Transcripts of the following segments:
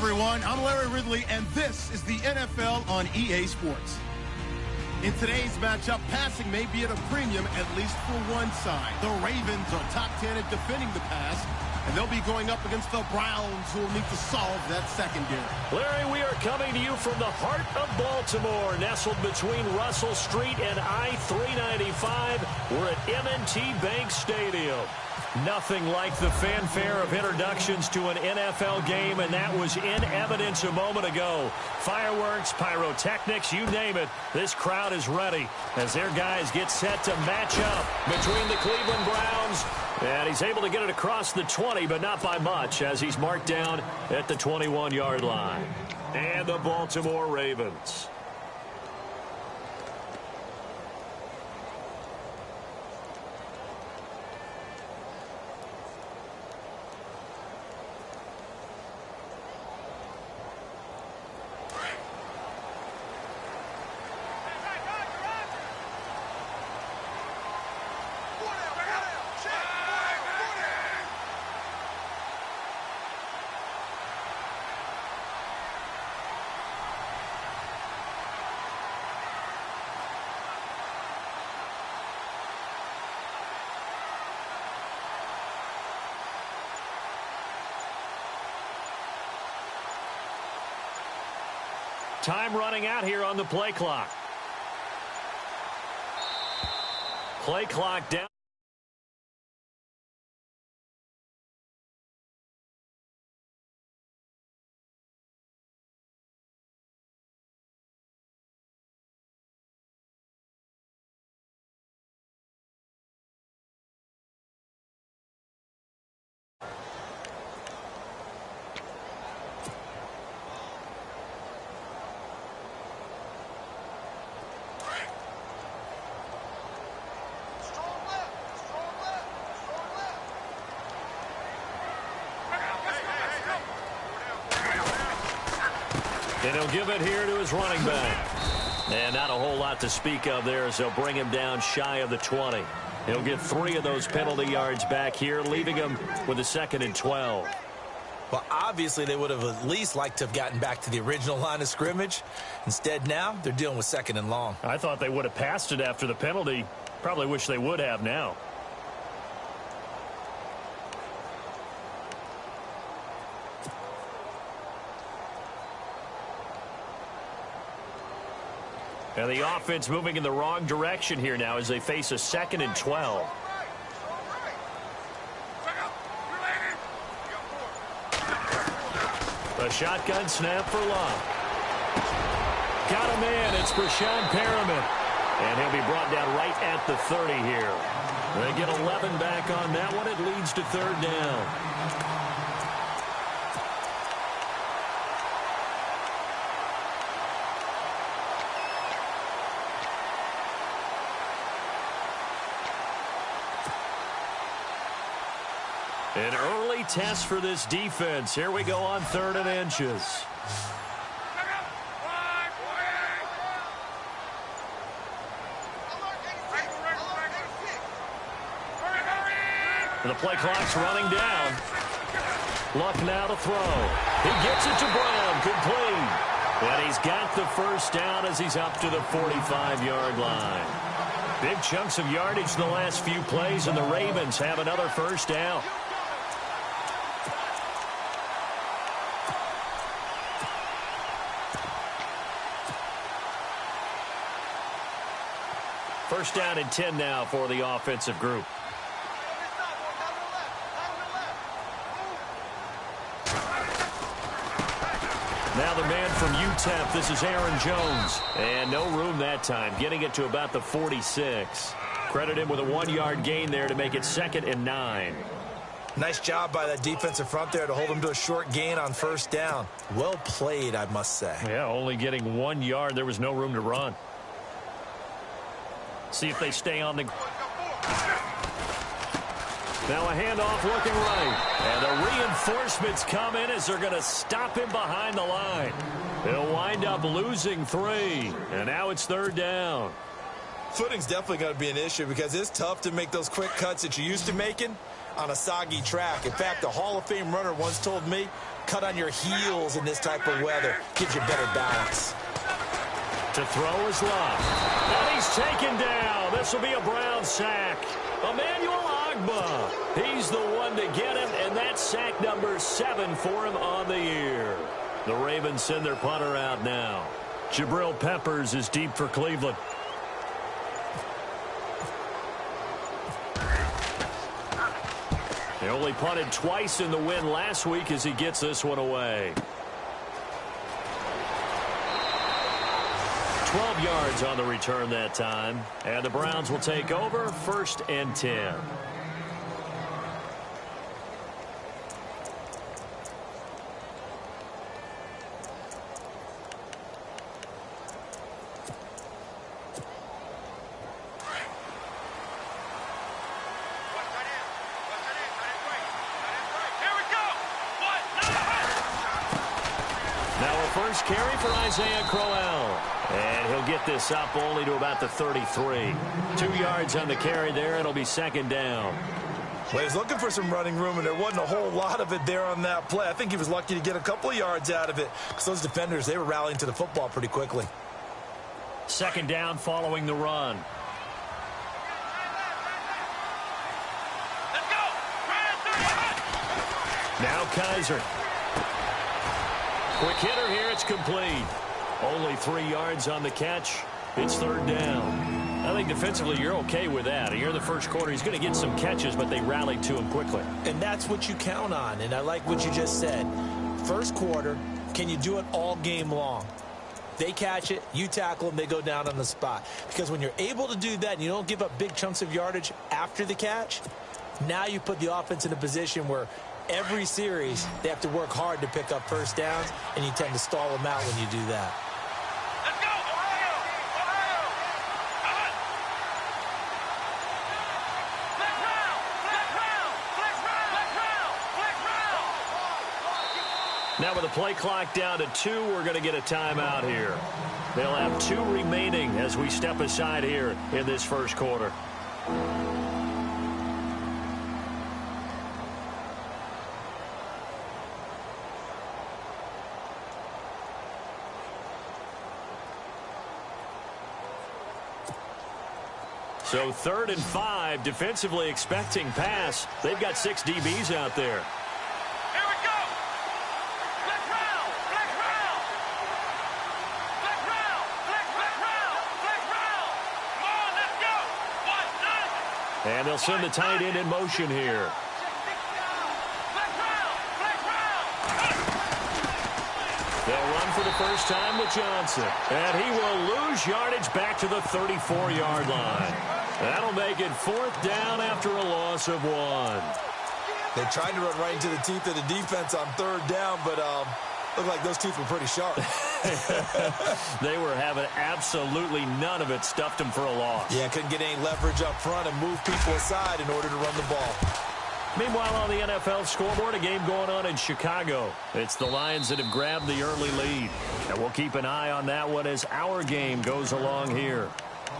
everyone. I'm Larry Ridley, and this is the NFL on EA Sports. In today's matchup, passing may be at a premium, at least for one side. The Ravens are top 10 at defending the pass, and they'll be going up against the Browns, who will need to solve that secondary. Larry, we are coming to you from the heart of Baltimore, nestled between Russell Street and I-395. We're at M&T Bank Stadium. Nothing like the fanfare of introductions to an NFL game, and that was in evidence a moment ago. Fireworks, pyrotechnics, you name it. This crowd is ready as their guys get set to match up between the Cleveland Browns. And he's able to get it across the 20, but not by much, as he's marked down at the 21-yard line. And the Baltimore Ravens. Time running out here on the play clock. Play clock down. And he'll give it here to his running back. And not a whole lot to speak of there as they'll bring him down shy of the 20. He'll get 3 of those penalty yards back here, leaving him with a 2nd and 12. Well, obviously they would have at least liked to have gotten back to the original line of scrimmage. Instead now, they're dealing with 2nd and long. I thought they would have passed it after the penalty. Probably wish they would have now. And the offense moving in the wrong direction here now as they face a 2nd and 12. A shotgun snap for Love. Got a man. It's Brashad Perriman. And he'll be brought down right at the 30 here. They get 11 back on that one. It leads to 3rd down. An early test for this defense. Here we go on 3rd and inches. The play clock's running down. Luck now to throw. He gets it to Brown. Complete. And he's got the 1st down as he's up to the 45-yard line. Big chunks of yardage in the last few plays, and the Ravens have another 1st down. First down and 10 now for the offensive group. Now the man from UTEP, this is Aaron Jones. And no room that time, getting it to about the 46. Credit him with a 1-yard gain there to make it 2nd and 9. Nice job by that defensive front there to hold him to a short gain on 1st down. Well played, I must say. Yeah, only getting 1 yard. There was no room to run. See if they stay on the... Now a handoff looking right. And the reinforcements come in as they're going to stop him behind the line. They'll wind up losing 3. And now it's 3rd down. Footing's definitely going to be an issue because it's tough to make those quick cuts that you're used to making on a soggy track. In fact, a Hall of Fame runner once told me, cut on your heels in this type of weather. Gives you better balance. To throw is Love. And he's taken down. This will be a Brown sack. Emmanuel Ogbah. He's the one to get him, and that's sack number 7 for him on the year. The Ravens send their punter out now. Jabril Peppers is deep for Cleveland. They only punted twice in the win last week as he gets this one away. 12 yards on the return that time. And the Browns will take over 1st and 10. First carry for Isaiah Crowell. And he'll get this up only to about the 33. 2 yards on the carry there. It'll be 2nd down. Well, he was looking for some running room, and there wasn't a whole lot of it there on that play. I think he was lucky to get a couple of yards out of it because those defenders, they were rallying to the football pretty quickly. 2nd down following the run. Let's go. Now Kaiser. Quick hitter here. It's complete. Only 3 yards on the catch. It's 3rd down. I think defensively you're okay with that. Here in the first quarter, he's going to get some catches, but they rallied to him quickly. And that's what you count on. And I like what you just said. First quarter, can you do it all game long? They catch it, you tackle them, they go down on the spot. Because when you're able to do that and you don't give up big chunks of yardage after the catch, now you put the offense in a position where every series, they have to work hard to pick up first downs, and you tend to stall them out when you do that. Let's go, Ohio! Ohio! Flex round! Flex round! Flex round! Flex round! Flex round! Now with the play clock down to 2, we're going to get a timeout here. They'll have 2 remaining as we step aside here in this first quarter. So 3rd and 5, defensively expecting pass. They've got 6 DBs out there. Here we go! Flex round! Flex round! Flex round! Flex round! Flex round! Come on, let's go! 1, 9! And they'll send the tight end in motion here. Flex round! Flex round! They'll run for the first time with Johnson. And he will lose yardage back to the 34-yard line. That'll make it 4th down after a loss of 1. They tried to run right into the teeth of the defense on 3rd down, but looked like those teeth were pretty sharp. They were having absolutely none of it. Stuffed them for a loss. Yeah, couldn't get any leverage up front and move people aside in order to run the ball. Meanwhile, on the NFL scoreboard, a game going on in Chicago. It's the Lions that have grabbed the early lead. And we'll keep an eye on that one as our game goes along here.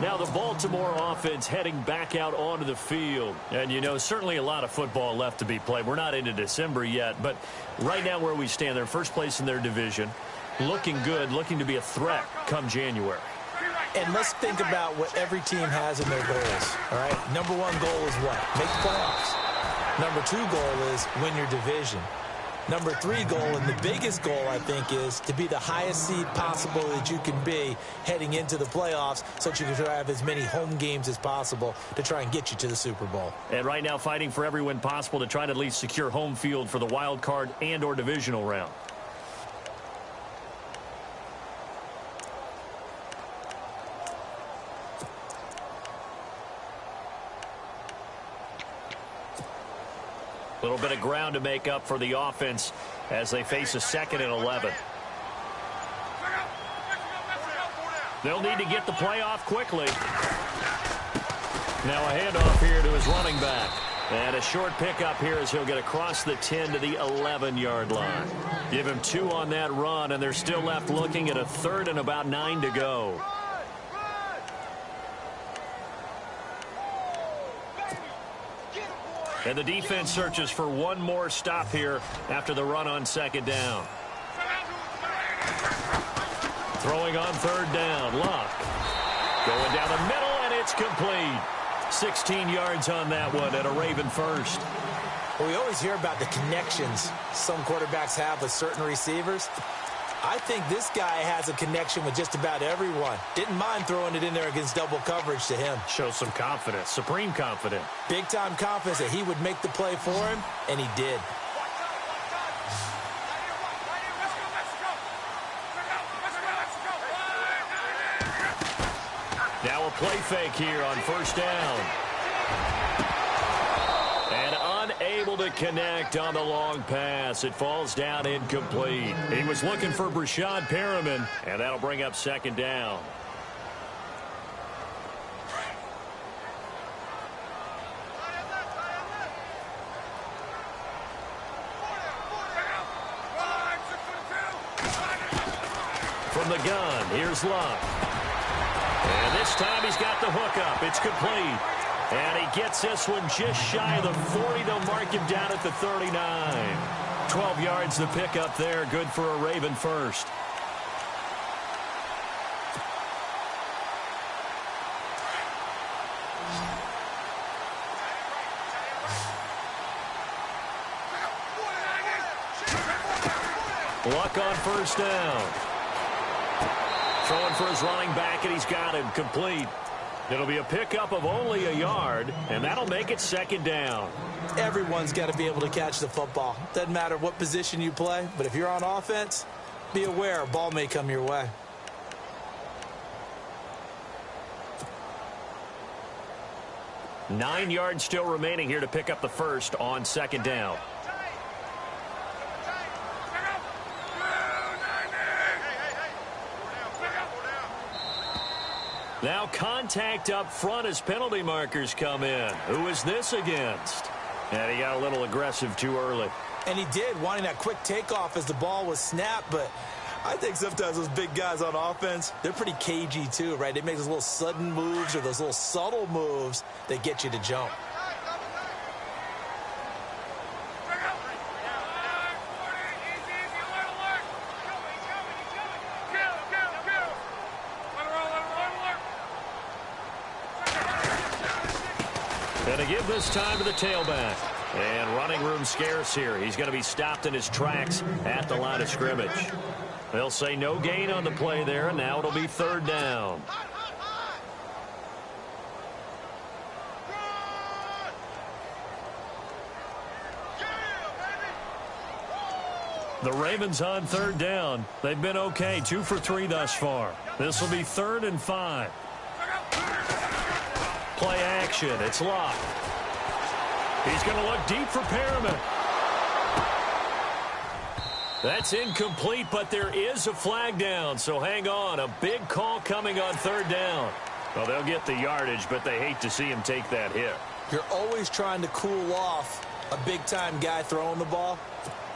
Now the Baltimore offense heading back out onto the field. And, you know, certainly a lot of football left to be played. We're not into December yet, but right now where we stand, they're first place in their division. Looking good, looking to be a threat come January. And let's think about what every team has in their goals, all right? Number 1 goal is what? Make the playoffs. Number 2 goal is win your division. Number 3 goal, and the biggest goal, I think, is to be the highest seed possible that you can be heading into the playoffs so that you can try to have as many home games as possible to try and get you to the Super Bowl. And right now fighting for every win possible to try to at least secure home field for the wild card and or divisional round. A little bit of ground to make up for the offense as they face a 2nd and 11. They'll need to get the play off quickly. Now a handoff here to his running back. And a short pickup here as he'll get across the 10 to the 11-yard line. Give him 2 on that run, and they're still left looking at a 3rd and about 9 to go. And the defense searches for one more stop here after the run on second down. Throwing on third down, Luck. Going down the middle, and it's complete. 16 yards on that one and a Raven first. Well, we always hear about the connections some quarterbacks have with certain receivers. I think this guy has a connection with just about everyone. Didn't mind throwing it in there against double coverage to him. Shows some confidence, supreme confidence. Big-time confidence that he would make the play for him, and he did. Now a play fake here on first down. And unable to connect on the long pass. It falls down incomplete. He was looking for Brashad Perriman, and that'll bring up second down. From the gun, here's Luck. And this time he's got the hook up. It's complete. And he gets this one just shy of the 40. They'll mark him down at the 39. 12 yards to pick up there. Good for a Raven first. Luck on first down. Throwing for his running back, and he's got him complete. It'll be a pickup of only a yard, and that'll make it second down. Everyone's got to be able to catch the football. Doesn't matter what position you play, but if you're on offense, be aware a ball may come your way. Nine yards still remaining here to pick up the first on second down. Now contact up front as penalty markers come in. Who is this against? And he got a little aggressive too early. And he did, wanting that quick takeoff as the ball was snapped. But I think sometimes those big guys on offense, they're pretty cagey too, right? They make those little sudden moves or those little subtle moves that get you to jump. And to give this time to the tailback. And running room scarce here. He's going to be stopped in his tracks at the line of scrimmage. They'll say no gain on the play there, and now it'll be third down. The Ravens on third down. They've been okay, 2 for 3 thus far. This will be 3rd and 5. Play action. It's Luck. He's going to look deep for Perriman. That's incomplete, but there is a flag down, so hang on. A big call coming on third down. Well, they'll get the yardage, but they hate to see him take that hit. You're always trying to cool off a big-time guy throwing the ball,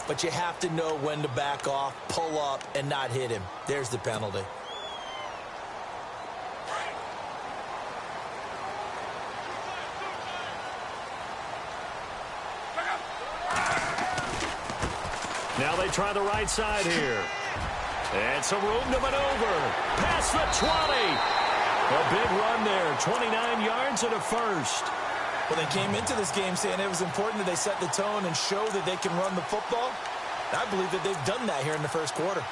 but you have to know when to back off, pull up, and not hit him. There's the penalty. Now they try the right side here. And some room to maneuver. Past the 20. A big run there. 29 yards and a first. Well, they came into this game saying it was important that they set the tone and show that they can run the football. I believe that they've done that here in the first quarter.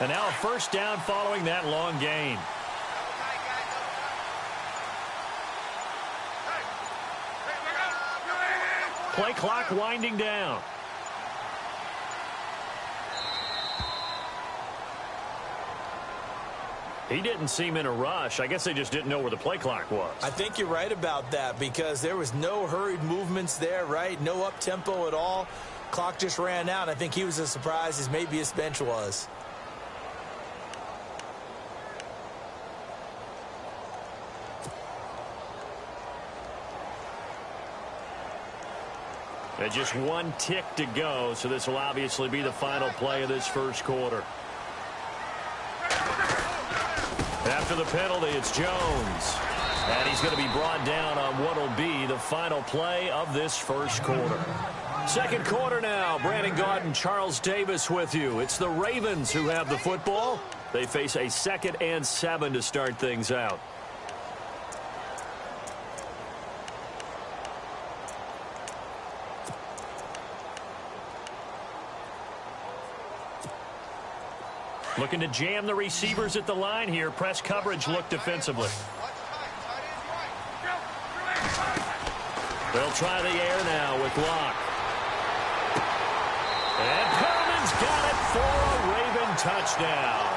And now a first down following that long gain. Play clock winding down. He didn't seem in a rush. I guess they just didn't know where the play clock was. I think you're right about that because there was no hurried movements there, right? No up-tempo at all. Clock just ran out. I think he was as surprised as maybe his bench was. And just one tick to go, so this will obviously be the final play of this first quarter. After the penalty, it's Jones. And he's going to be brought down on what will be the final play of this first quarter. Second quarter now. Brandon Gaudin and Charles Davis with you. It's the Ravens who have the football. They face a 2nd and 7 to start things out. Looking to jam the receivers at the line here. Press coverage look defensively. They'll try the air now with Locke. And Perriman's got it for a Raven touchdown.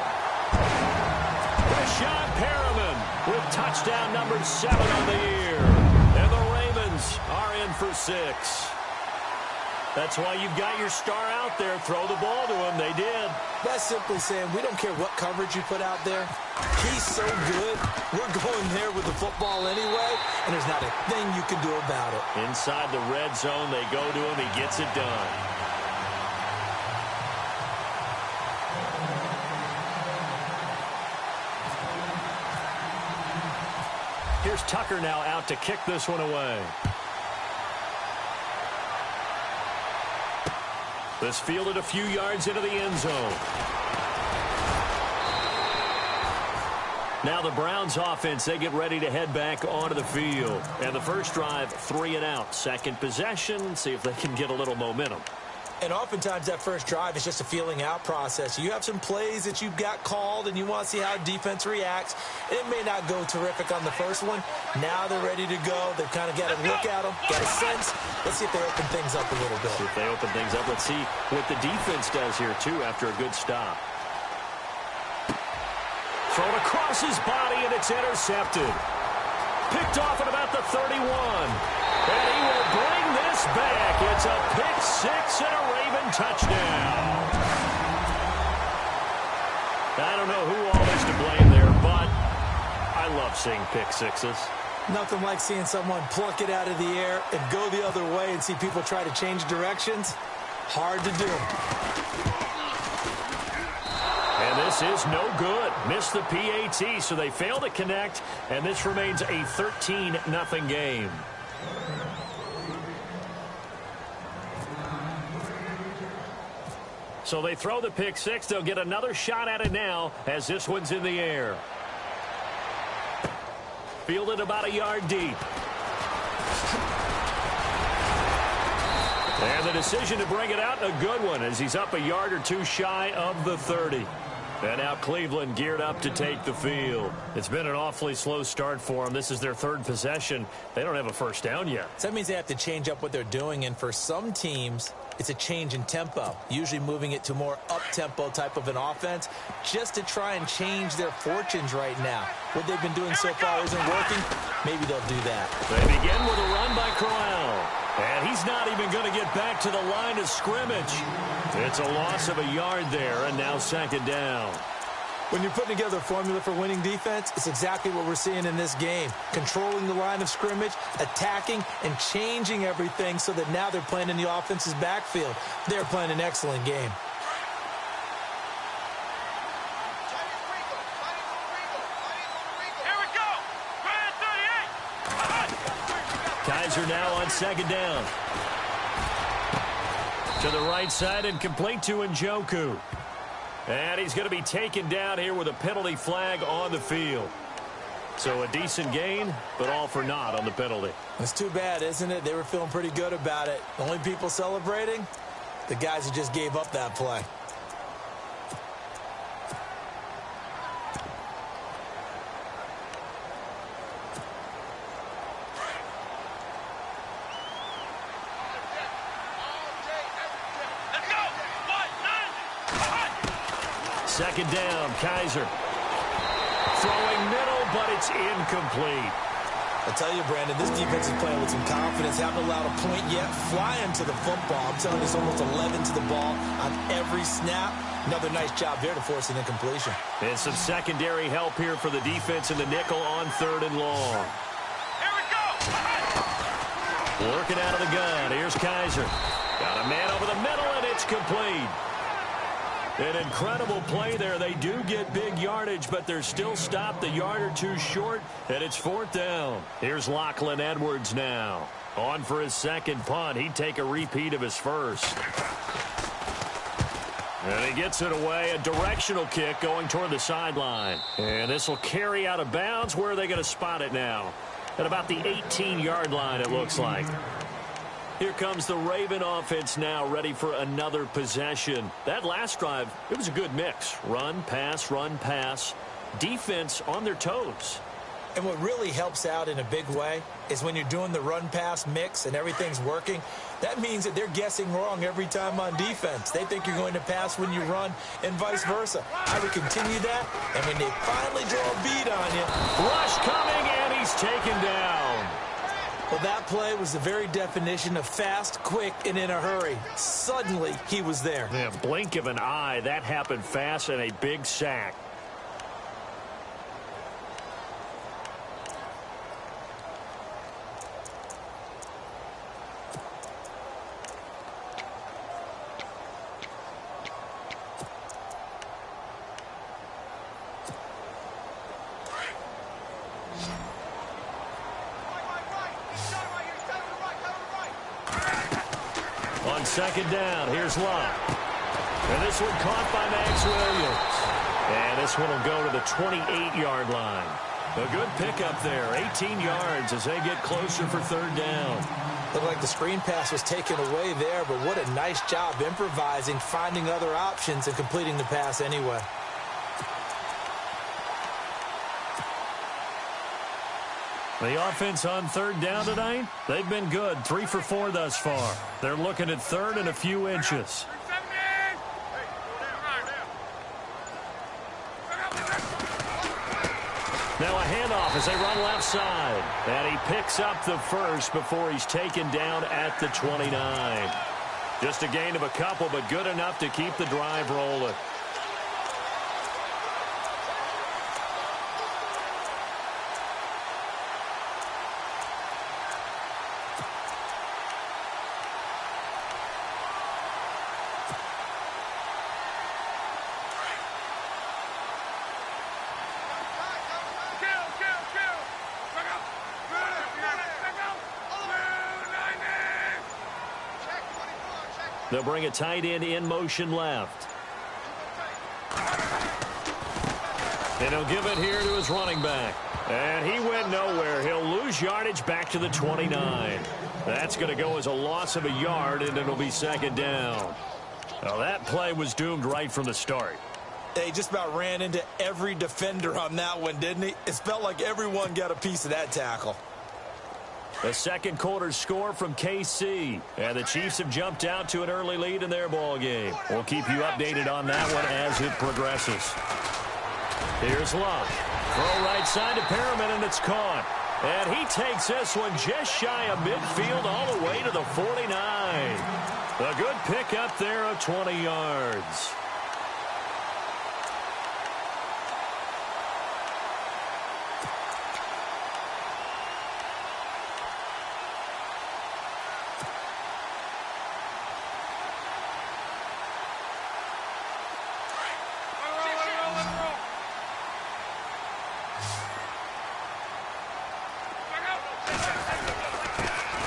Rashad Perriman with touchdown number 7 on the year. And the Ravens are in for 6. That's why you've got your star out there. Throw the ball to him. They did. That's simply saying we don't care what coverage you put out there. He's so good. We're going there with the football anyway, and there's not a thing you can do about it. Inside the red zone, they go to him. He gets it done. Here's Tucker now out to kick this one away. This fielded a few yards into the end zone. Now the Browns offense, they get ready to head back onto the field. And the first drive, 3 and out. Second possession, see if they can get a little momentum. And oftentimes that first drive is just a feeling out process. You have some plays that you've got called and you want to see how defense reacts. It may not go terrific on the first one. Now they're ready to go. They've kind of got to look at them, get a sense. Let's see if they open things up a little bit. See if they open things up. Let's see what the defense does here, too, after a good stop. Thrown across his body, and it's intercepted. Picked off at about the 31. And he will bring this back. It's a pick-6 and a Raven touchdown. I don't know who all is to blame there, but I love seeing pick-6s. Nothing like seeing someone pluck it out of the air and go the other way and see people try to change directions. Hard to do. And this is no good. Missed the PAT, so they fail to connect, and this remains a 13-0 game. So they throw the pick-6. They'll get another shot at it now as this one's in the air. Fielded about a yard deep. And the decision to bring it out, a good one, as he's up a yard or two shy of the 30. And now Cleveland geared up to take the field. It's been an awfully slow start for them. This is their 3rd possession. They don't have a first down yet. So that means they have to change up what they're doing, and for some teams, it's a change in tempo, usually moving it to more up-tempo type of an offense just to try and change their fortunes right now. What they've been doing so far isn't working. Maybe they'll do that. They begin with a run by Crowell. And he's not even going to get back to the line of scrimmage. It's a loss of a yard there, and now 2nd down. When you're putting together a formula for winning defense, it's exactly what we're seeing in this game. Controlling the line of scrimmage, attacking, and changing everything so that now they're playing in the offense's backfield. They're playing an excellent game. Here we go. Grand 38. Kaiser now on 2nd down. To the right side and complete to Njoku. And he's going to be taken down here with a penalty flag on the field. So a decent gain, but all for naught on the penalty. It's too bad, isn't it? They were feeling pretty good about it. The only people celebrating, the guys who just gave up that play. Second down, Kaiser. Throwing middle, but it's incomplete. I tell you, Brandon, this defense is playing with some confidence. Haven't allowed a point yet. Flying to the football. I'm telling you, it's almost 11 to the ball on every snap. Another nice job there to force an incompletion. And some secondary help here for the defense in the nickel on 3rd and long. Here we go. Working out of the gun. Here's Kaiser. Got a man over the middle, and it's complete. An incredible play there. They do get big yardage, but they're still stopped a yard or two short, and it's 4th down. Here's Lachlan Edwards now. On for his second punt. He'd take a repeat of his first. And he gets it away. A directional kick going toward the sideline. And this will carry out of bounds. Where are they going to spot it now? At about the 18-yard line, it looks like. Here comes the Raven offense now, ready for another possession. That last drive, it was a good mix. Run, pass, defense on their toes. And what really helps out in a big way is when you're doing the run-pass mix and everything's working, that means that they're guessing wrong every time on defense. They think you're going to pass when you run and vice versa. I would continue that, and when they finally draw a bead on you, rush coming, and he's taken down. Well, that play was the very definition of fast, quick, and in a hurry. Suddenly, he was there. Yeah, blink of an eye. That happened fast, and a big sack. On second down, here's Love. And this one caught by Max Williams. And this one will go to the 28-yard line. A good pickup there, 18 yards as they get closer for 3rd down. Looked like the screen pass was taken away there, but what a nice job improvising, finding other options, and completing the pass anyway. The offense on 3rd down tonight, they've been good, 3 for 4 thus far. They're looking at 3rd and a few inches. Now a handoff as they run left side. And he picks up the first before he's taken down at the 29. Just a gain of a couple, but good enough to keep the drive rolling. They'll bring a tight end in motion left. And he'll give it here to his running back. And he went nowhere. He'll lose yardage back to the 29. That's going to go as a loss of a yard, and it'll be 2nd down. Well, that play was doomed right from the start. They just about ran into every defender on that one, didn't he? It felt like everyone got a piece of that tackle. The second quarter score from KC. And the Chiefs have jumped out to an early lead in their ball game. We'll keep you updated on that one as it progresses. Here's Love. Throw right side to Perriman, and it's caught. And he takes this one just shy of midfield all the way to the 49. A good pickup there of 20 yards.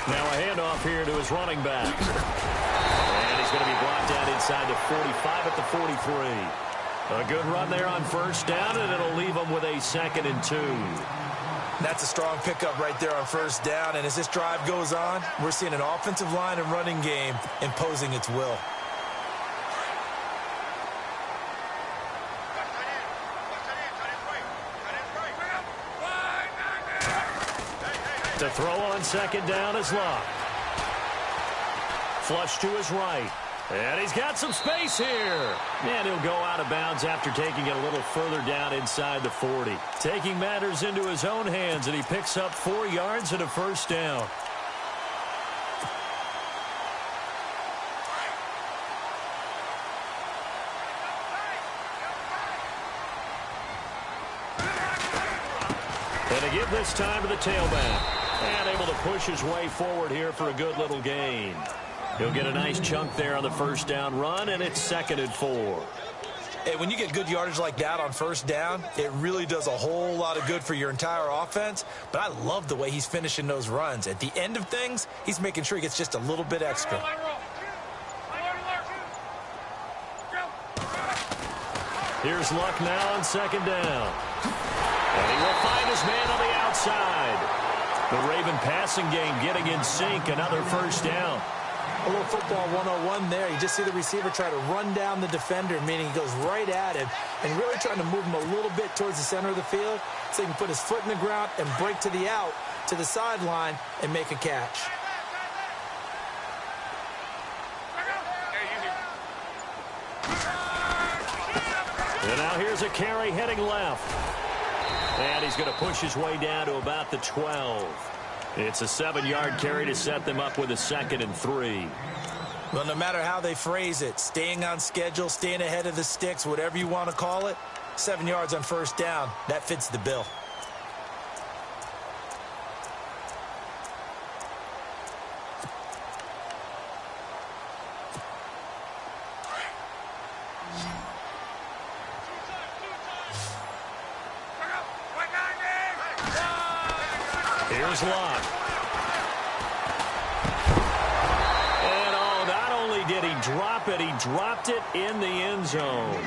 Now a handoff here to his running back. And he's going to be brought down inside the 45 at the 43. A good run there on 1st down, and it'll leave him with a 2nd and 2. That's a strong pickup right there on 1st down, and as this drive goes on, we're seeing an offensive line and running game imposing its will. To throw on 2nd down is Love. Flush to his right. And he's got some space here. And he'll go out of bounds after taking it a little further down inside the 40. Taking matters into his own hands, and he picks up 4 yards and a 1st down. And to give this time to the tailback. And able to push his way forward here for a good little gain. He'll get a nice chunk there on the first down run, and it's 2nd and 4. Hey, when you get good yardage like that on first down, it really does a whole lot of good for your entire offense. But I love the way he's finishing those runs. At the end of things, he's making sure he gets just a little bit extra. Here's Luck now on 2nd down. And he will find his man on the outside. The Raven passing game getting in sync. Another first down. A little football 101 there. You just see the receiver try to run down the defender, meaning he goes right at him and really trying to move him a little bit towards the center of the field so he can put his foot in the ground and break to the out, to the sideline, and make a catch. And now here's a carry heading left. And he's going to push his way down to about the 12. It's a 7-yard carry to set them up with a 2nd and 3. Well, no matter how they phrase it, staying on schedule, staying ahead of the sticks, whatever you want to call it, 7 yards on first down, that fits the bill. Here's Locke. And not only did he drop it, he dropped it in the end zone.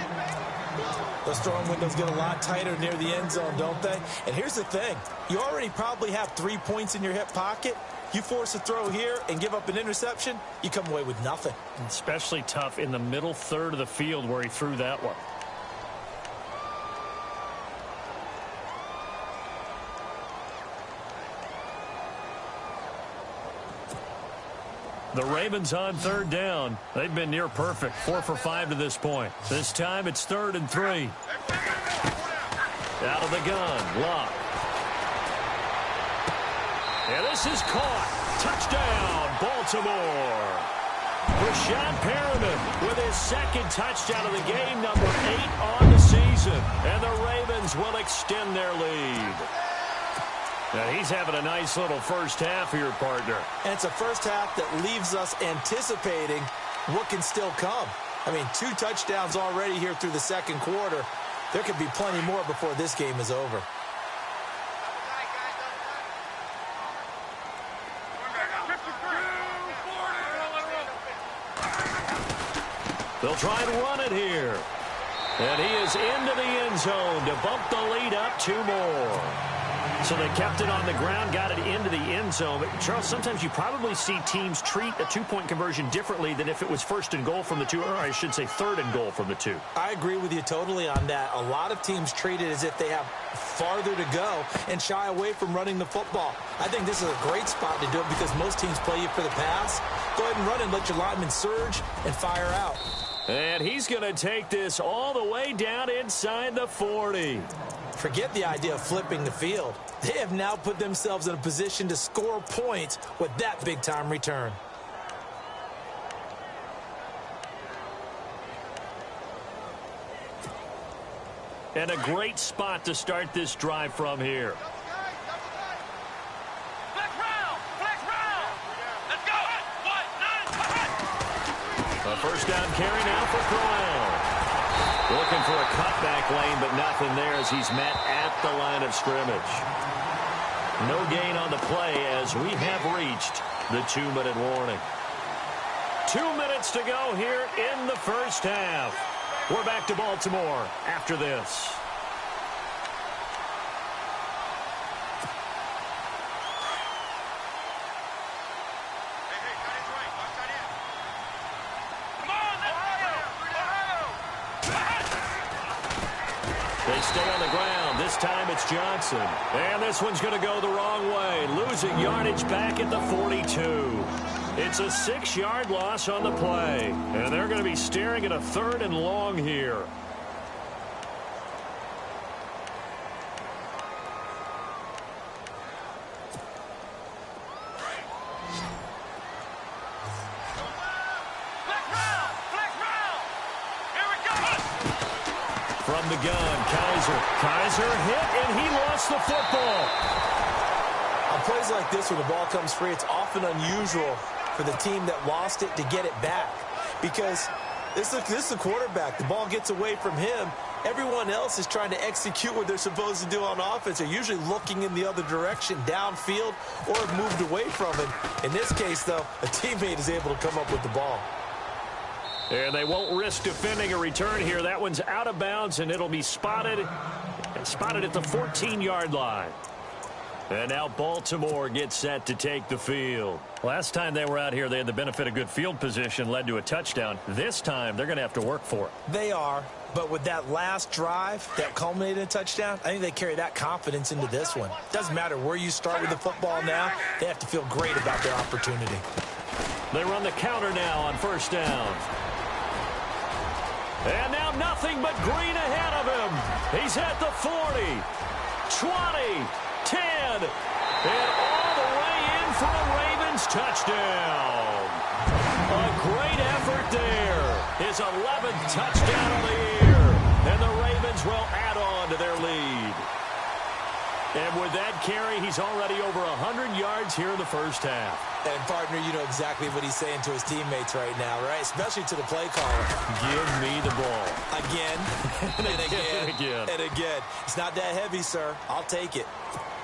Those throwing windows get a lot tighter near the end zone, don't they? And here's the thing. You already probably have 3 points in your hip pocket. You force a throw here and give up an interception, you come away with nothing. Especially tough in the middle third of the field where he threw that one. The Ravens on 3rd down. They've been near perfect. 4 for 5 to this point. This time it's 3rd and 3. Out of the gun. Locke. And this is caught. Touchdown, Baltimore. Rashad Perriman with his 2nd touchdown of the game, number 8 on the season. And the Ravens will extend their lead. Now he's having a nice little first half here, partner. And it's a first half that leaves us anticipating what can still come. I mean, 2 touchdowns already here through the 2nd quarter. There could be plenty more before this game is over. They'll try and run it here. And he is into the end zone to bump the lead up 2 more. So they kept it on the ground, got it into the end zone. But, Charles, sometimes you probably see teams treat a 2-point conversion differently than if it was 1st and goal from the 2, or I should say 3rd and goal from the 2. I agree with you totally on that. A lot of teams treat it as if they have farther to go and shy away from running the football. I think this is a great spot to do it because most teams play you for the pass. Go ahead and run and let your linemen surge and fire out. And he's going to take this all the way down inside the 40. Forget the idea of flipping the field. They have now put themselves in a position to score points with that big-time return. And a great spot to start this drive from here. A first down carry now for Crowell. Looking for a cutback lane, but nothing there as he's met at the line of scrimmage. No gain on the play as we have reached the 2-minute warning. 2 minutes to go here in the first half. We're back to Baltimore after this. They stay on the ground. This time it's Johnson. And this one's going to go the wrong way. Losing yardage back at the 42. It's a 6-yard loss on the play. And they're going to be staring at a 3rd and long here. From the gun, Kaiser. Kaiser hit, and he lost the football. I'll plays like this when the ball comes free, it's often unusual for the team that lost it to get it back. Because this is the quarterback. The ball gets away from him. Everyone else is trying to execute what they're supposed to do on offense. They're usually looking in the other direction, downfield, or have moved away from him. In this case, though, a teammate is able to come up with the ball. And they won't risk defending a return here. That one's out of bounds, and it'll be spotted at the 14-yard line. And now Baltimore gets set to take the field. Last time they were out here, they had the benefit of good field position, led to a touchdown. This time, they're going to have to work for it. They are, but with that last drive that culminated in a touchdown, I think they carry that confidence into this one. Doesn't matter where you start with the football now, they have to feel great about their opportunity. They run the counter now on first down. And now nothing but green ahead of him. He's at the 40, 20, 10, and all the way in for a Ravens touchdown. A great effort there. His 11th touchdown of the year. And the Ravens will add on to their lead. And with that carry, he's already over 100 yards here in the first half. And, partner, you know exactly what he's saying to his teammates right now, right? Especially to the play caller. Give me the ball. Again, and again, and again. It's not that heavy, sir. I'll take it.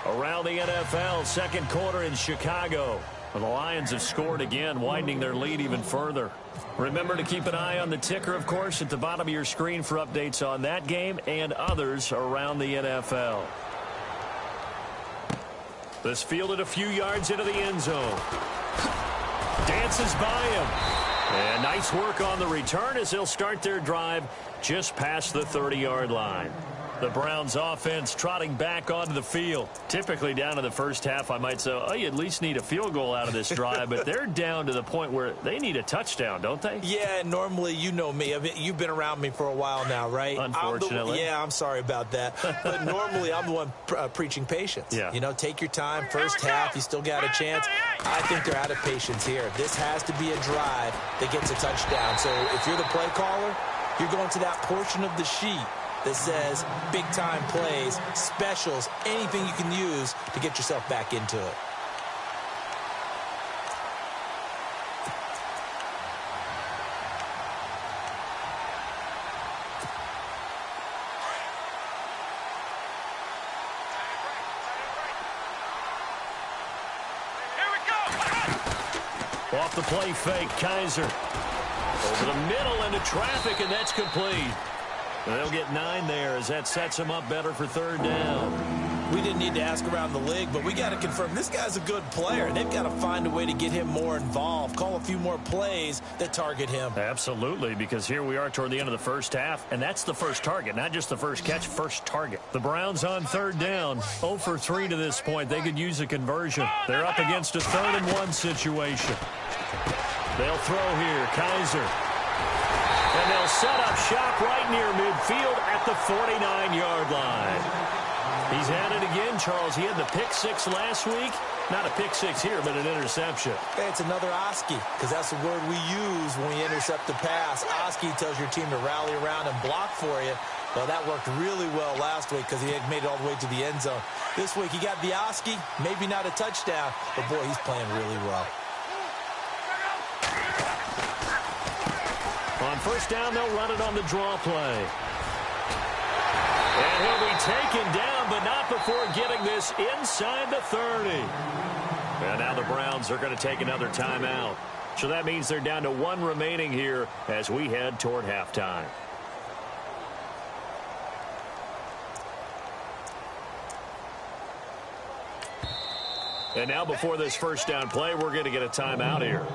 Around the NFL, second quarter in Chicago. The Lions have scored again, widening their lead even further. Remember to keep an eye on the ticker, of course, at the bottom of your screen for updates on that game and others around the NFL. This fielded a few yards into the end zone. Dances by him. And nice work on the return as they'll start their drive just past the 30-yard line. The Browns offense trotting back onto the field. Typically down in the first half, I might say, oh, you at least need a field goal out of this drive. But they're down to the point where they need a touchdown, don't they? Yeah, normally, you know me. I mean, you've been around me for a while now, right? Unfortunately. I'm sorry about that. But normally, I'm the one preaching patience. Yeah. You know, take your time. First half, you still got a chance. I think they're out of patience here. This has to be a drive that gets a touchdown. So if you're the play caller, you're going to that portion of the sheet that says big-time plays, specials, anything you can use to get yourself back into it. Here we go. Off the play fake, Kaiser. Over the middle into traffic, and that's complete. They'll get 9 there as that sets them up better for third down. We didn't need to ask around the league, but we got to confirm this guy's a good player. They've got to find a way to get him more involved, call a few more plays that target him. Absolutely, because here we are toward the end of the first half, and that's the first target, not just the first catch, first target. The Browns on third down, 0 for 3 to this point. They could use a conversion. They're up against a 3rd-and-1 situation. They'll throw here, Kaiser. And they'll set up shop right near midfield at the 49-yard line. He's had it again, Charles. He had the pick 6 last week. Not a pick 6 here, but an interception. Hey, it's another Oski, because that's the word we use when we intercept the pass. Oski tells your team to rally around and block for you. Well, that worked really well last week because he had made it all the way to the end zone. This week, he got the Oski, maybe not a touchdown, but, boy, he's playing really well. On first down, they'll run it on the draw play. And he'll be taken down, but not before getting this inside the 30. And now the Browns are going to take another timeout. So that means they're down to 1 remaining here as we head toward halftime. And now before this first down play, we're going to get a timeout here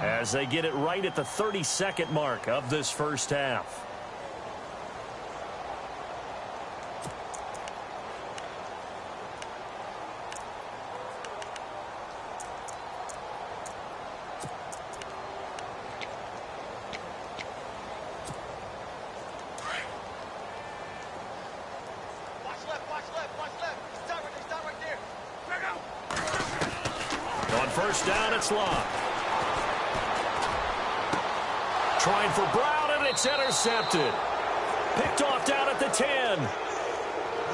as they get it right at the 32nd mark of this first half. On first down, it's Locke. Trying for Brown, and it's intercepted. Picked off down at the 10.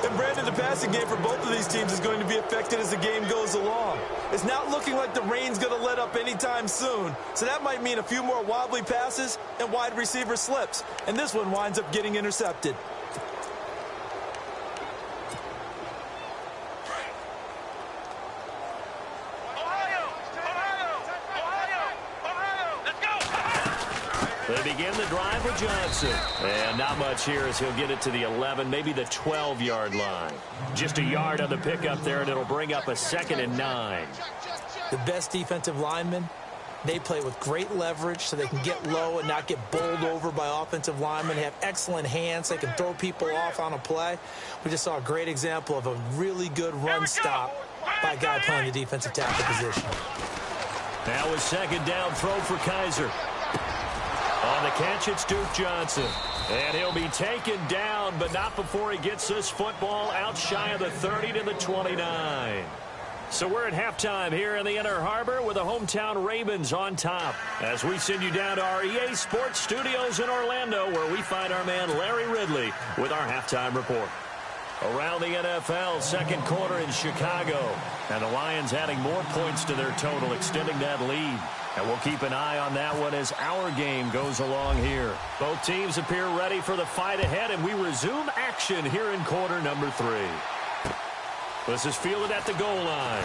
And Brandon, the passing game for both of these teams is going to be affected as the game goes along. It's not looking like the rain's going to let up anytime soon. So that might mean a few more wobbly passes and wide receiver slips. And this one winds up getting intercepted. They begin the drive with Johnson. And not much here as he'll get it to the 11, maybe the 12-yard line. Just a yard on the pickup there, and it'll bring up a 2nd and 9. The best defensive linemen, they play with great leverage so they can get low and not get bowled over by offensive linemen. They have excellent hands. They can throw people off on a play. We just saw a great example of a really good run stop by a guy playing the defensive tackle position. Now a 2nd down throw for Kaiser. On the catch, it's Duke Johnson. And he'll be taken down, but not before he gets this football out shy of the 30 to the 29. So we're at halftime here in the Inner Harbor with the hometown Ravens on top, as we send you down to our EA Sports Studios in Orlando, where we find our man Larry Ridley with our halftime report. Around the NFL, second quarter in Chicago, and the Lions adding more points to their total, extending that lead. And we'll keep an eye on that one as our game goes along here. Both teams appear ready for the fight ahead, and we resume action here in quarter number 3. This is fielded at the goal line.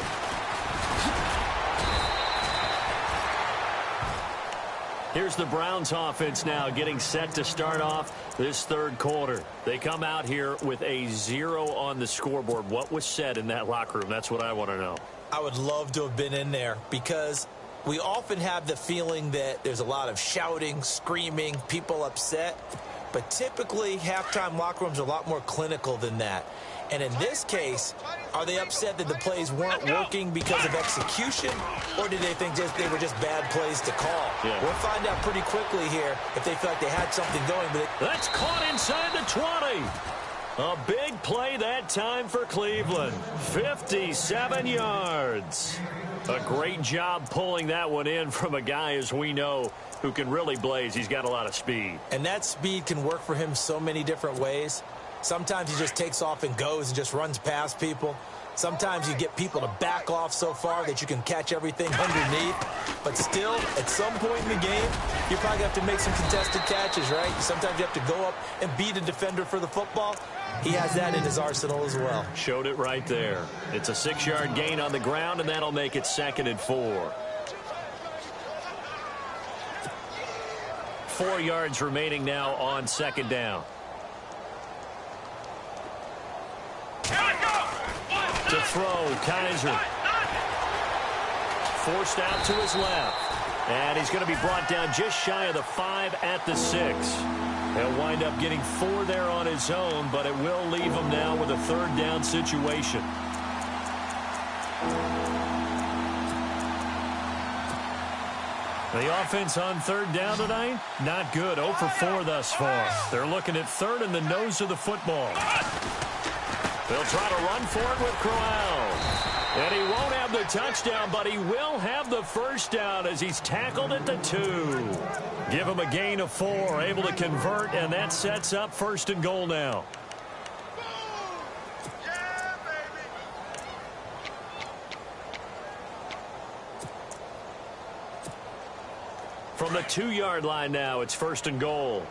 Here's the Browns offense now getting set to start off this third quarter. They come out here with a 0 on the scoreboard. What was said in that locker room? That's what I want to know. I would love to have been in there because we often have the feeling that there's a lot of shouting, screaming, people upset. But typically, halftime locker rooms are a lot more clinical than that. And in this case, are they upset that the plays weren't working because of execution, or did they think they were just bad plays to call? Yeah. We'll find out pretty quickly here if they feel like they had something going. But that's caught inside the 20. A big play that time for Cleveland. 57 yards. A great job pulling that one in from a guy, as we know, who can really blaze. He's got a lot of speed. And that speed can work for him so many different ways. Sometimes he just takes off and goes and just runs past people. Sometimes you get people to back off so far that you can catch everything underneath. But still, at some point in the game, you probably have to make some contested catches, right? Sometimes you have to go up and beat a defender for the football. He has that in his arsenal as well. Showed it right there. It's a 6-yard gain on the ground, and that'll make it 2nd and 4. 4 yards remaining now on 2nd down. To throw, Kaiser. Forced out to his left. And he's going to be brought down just shy of the 5 at the 6. He'll wind up getting 4 there on his own, but it will leave him now with a 3rd down situation. The offense on 3rd down tonight, not good. 0 for 4 thus far. They're looking at 3rd in the nose of the football. They'll try to run for it with Crowell. And he won't have the touchdown, but he will have the 1st down as he's tackled at the 2. Give him a gain of 4, able to convert, and that sets up 1st and goal now. From the 2-yard line now, it's 1st and goal.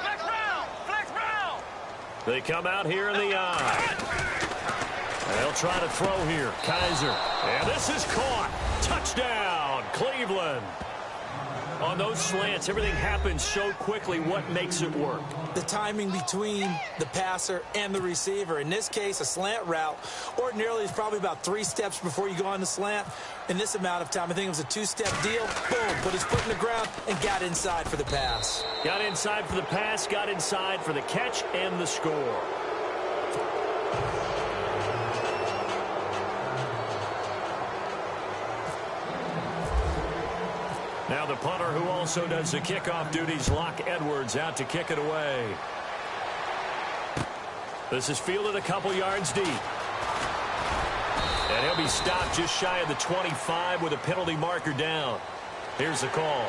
Flex round! Flex round! They come out here in the eye. And they'll try to throw here. Kaiser. And this is caught. Touchdown, Cleveland. On those slants, everything happens so quickly. What makes it work? The timing between the passer and the receiver. In this case, a slant route ordinarily is probably about 3 steps before you go on the slant. In this amount of time, I think it was a 2-step deal. Boom, put his foot in the ground and got inside for the pass. Got inside for the pass, got inside for the catch and the score. Now the punter, who also does the kickoff duties, Locke Edwards, out to kick it away. This is fielded a couple yards deep. And he'll be stopped just shy of the 25 with a penalty marker down. Here's the call.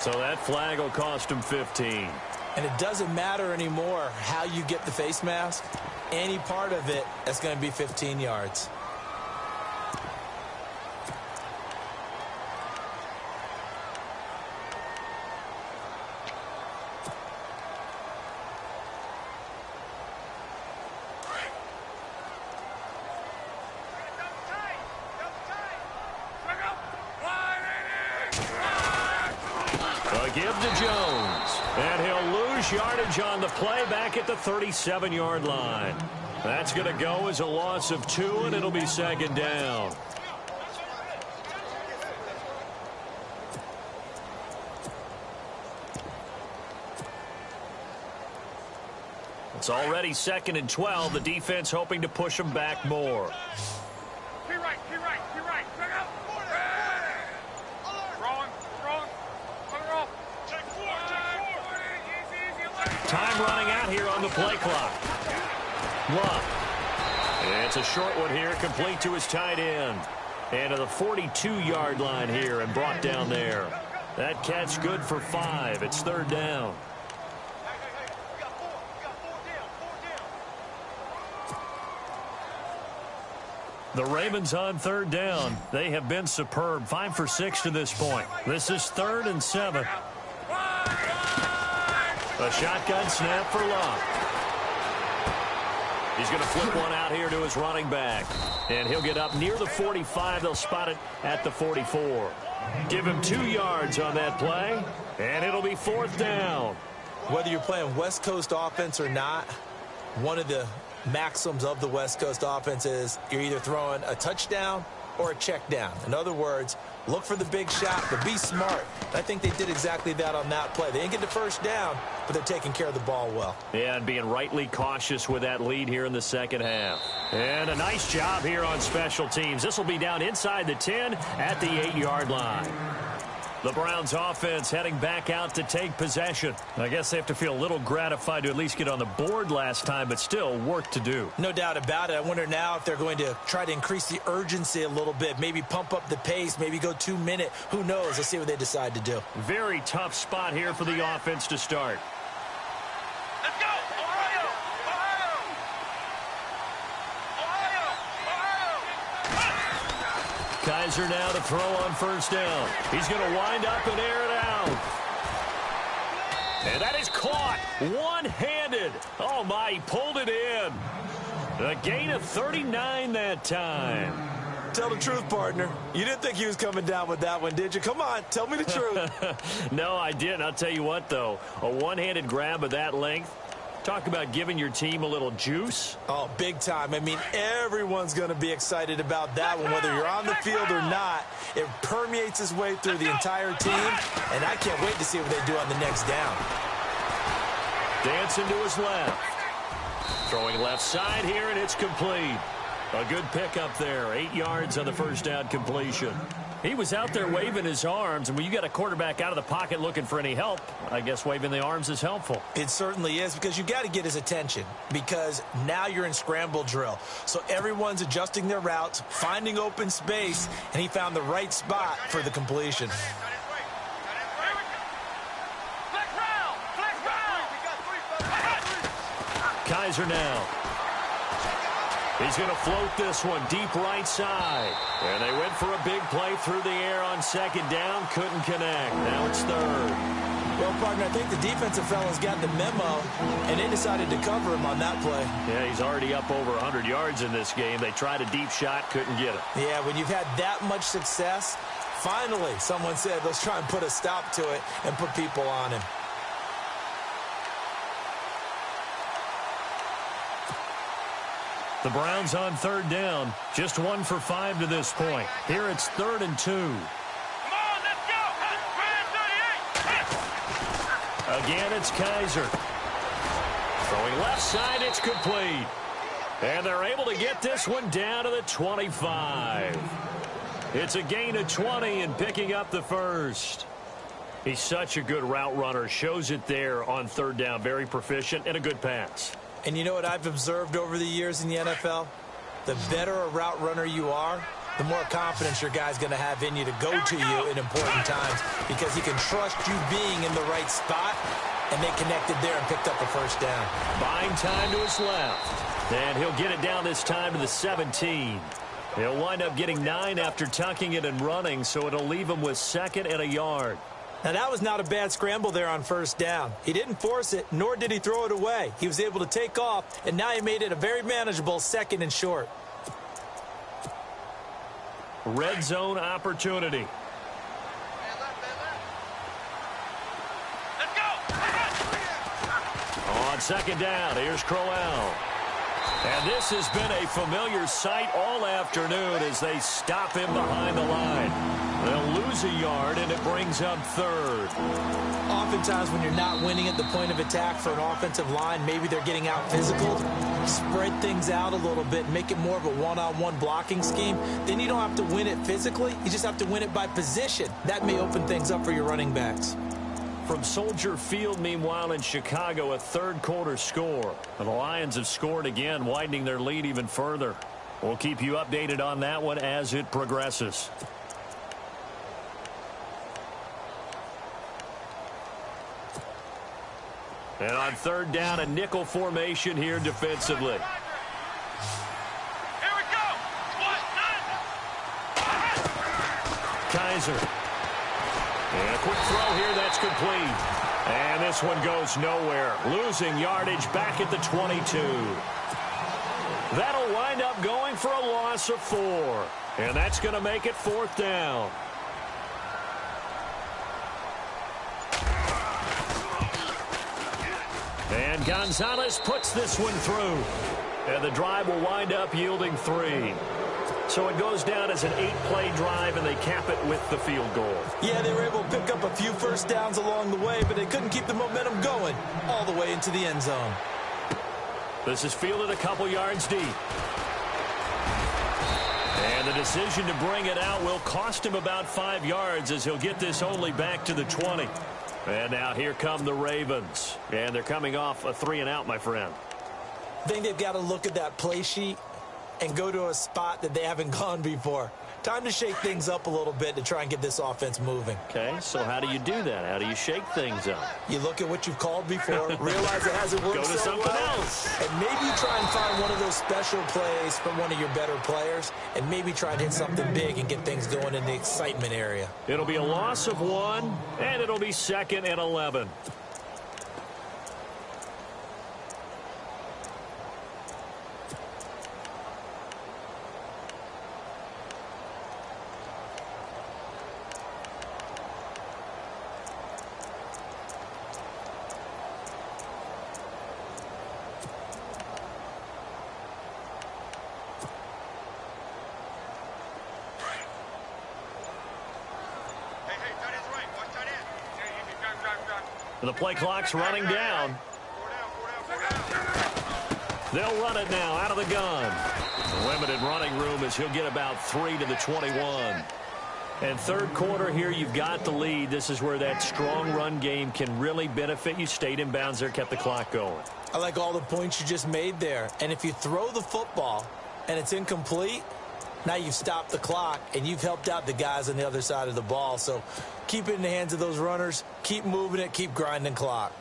So that flag will cost him 15. And it doesn't matter anymore how you get the face mask. any part of it that's going to be 15 yards. A give to Jones. And he'll lose yardage on the play back at the 37-yard line. That's going to go as a loss of 2, and it'll be second down. It's already 2nd and 12. The defense hoping to push them back more. Time running out here on the play clock. Love. It's a short one here, complete to his tight end. And to the 42-yard line here and brought down there. That catch good for 5. It's 3rd down. The Ravens on 3rd down. They have been superb. 5 for 6 to this point. This is 3rd and 7. A shotgun snap for Love. He's going to flip one out here to his running back. And he'll get up near the 45. They'll spot it at the 44. Give him 2 yards on that play. And it'll be 4th down. Whether you're playing West Coast offense or not, one of the maxims of the West Coast offense is you're either throwing a touchdown or a check down. In other words, look for the big shot, but be smart. I think they did exactly that on that play. They didn't get the first down, but they're taking care of the ball well. Yeah, and being rightly cautious with that lead here in the second half. And a nice job here on special teams. This will be down inside the 10 at the 8-yard line. The Browns offense heading back out to take possession. I guess they have to feel a little gratified to at least get on the board last time, but still work to do. No doubt about it. I wonder now if they're going to try to increase the urgency a little bit, maybe pump up the pace, maybe go 2-minute. Who knows? Let's see what they decide to do. Very tough spot here for the offense to start. Let's go! Ohio! Kaiser now to throw on 1st down. He's going to wind up and air it out. And that is caught one-handed. Oh, my, he pulled it in. A gain of 39 that time. Tell the truth, partner. You didn't think he was coming down with that one, did you? Come on, tell me the truth. No, I didn't. I'll tell you what, though. A one-handed grab of that length. Talk about giving your team a little juice. Oh, big time. I mean, everyone's going to be excited about that one, whether you're on the field or not. It permeates its way through the entire team, and I can't wait to see what they do on the next down. Dancing to his left. Throwing left side here, and it's complete. A good pickup there. 8 yards on the 1st down completion. He was out there waving his arms, and when you got a quarterback out of the pocket looking for any help, I guess waving the arms is helpful. It certainly is, because you got to get his attention, because now you're in scramble drill. So everyone's adjusting their routes, finding open space, and he found the right spot for the completion. Kaiser now. He's going to float this one deep right side. And they went for a big play through the air on 2nd down. Couldn't connect. Now it's 3rd. Well, partner, I think the defensive fellas got the memo, and they decided to cover him on that play. Yeah, he's already up over 100 yards in this game. They tried a deep shot, couldn't get it. Yeah, when you've had that much success, finally someone said, let's try and put a stop to it and put people on him. The Browns on 3rd down, just 1 for 5 to this point. Here it's 3rd and 2. Come on, let's go! Again, it's Kaiser. Throwing left side, it's complete. And they're able to get this one down to the 25. It's a gain of 20 and picking up the 1st. He's such a good route runner. Shows it there on 3rd down. Very proficient and a good pass. And you know what I've observed over the years in the NFL? The better a route runner you are, the more confidence your guy's going to have in you to go to you in important times, because he can trust you being in the right spot, and they connected there and picked up a 1st down. Buying time to his left. And he'll get it down this time to the 17. He'll wind up getting 9 after tucking it and running, so it'll leave him with 2nd and a yard. Now, that was not a bad scramble there on 1st down. He didn't force it, nor did he throw it away. He was able to take off, and now he made it a very manageable 2nd and short. Red zone opportunity. Let's go. On 2nd down, here's Crowell. And this has been a familiar sight all afternoon as they stop him behind the line. They'll lose a yard, and it brings up 3rd. Oftentimes when you're not winning at the point of attack for an offensive line, maybe they're getting out physical, spread things out a little bit, make it more of a one-on-one blocking scheme. Then you don't have to win it physically. You just have to win it by position. That may open things up for your running backs. From Soldier Field, meanwhile, in Chicago, a 3rd quarter score. And the Lions have scored again, widening their lead even further. We'll keep you updated on that one as it progresses. And on 3rd down, a nickel formation here defensively. Here we go. 1-9. Kaiser. And a quick throw here that's complete. And this one goes nowhere. Losing yardage back at the 22. That'll wind up going for a loss of 4. And that's going to make it 4th down. And Gonzalez puts this one through. And the drive will wind up yielding 3. So it goes down as an 8-play drive, and they cap it with the field goal. Yeah, they were able to pick up a few first downs along the way, but they couldn't keep the momentum going all the way into the end zone. This is fielded a couple yards deep. And the decision to bring it out will cost him about 5 yards as he'll get this only back to the 20. And now here come the Ravens. And they're coming off a 3-and-out, my friend. I think they've got to look at that play sheet and go to a spot that they haven't gone before. Time to shake things up a little bit to try and get this offense moving. Okay, so how do you do that? How do you shake things up? You look at what you've called before, realize it hasn't worked Go to so something well, else. and maybe you try and find one of those special plays from one of your better players, and maybe try and hit something big and get things going in the excitement area. It'll be a loss of 1, and it'll be 2nd and 11. The play clock's running down. They'll run it now out of the gun. Limited running room as he'll get about 3 to the 21. And 3rd quarter here, you've got the lead. This is where that strong run game can really benefit you. Stayed in bounds there, kept the clock going. I like all the points you just made there. And if you throw the football and it's incomplete, now you've stopped the clock and you've helped out the guys on the other side of the ball. So keep it in the hands of those runners. Keep moving it. Keep grinding clock.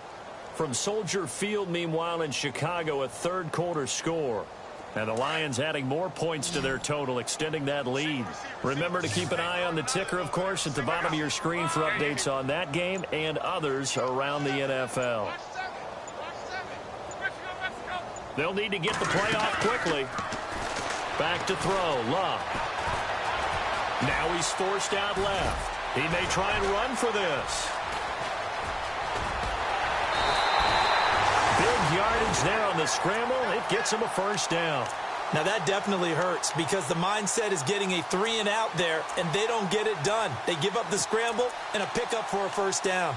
From Soldier Field, meanwhile, in Chicago, a 3rd quarter score. And the Lions adding more points to their total, extending that lead. Remember to keep an eye on the ticker, of course, at the bottom of your screen for updates on that game and others around the NFL. They'll need to get the play off quickly. Back to throw. Love. Now he's forced out left. He may try and run for this. Big yardage there on the scramble. It gets him a 1st down. Now that definitely hurts because the mindset is getting a 3-and-out there, and they don't get it done. They give up the scramble and a pickup for a 1st down.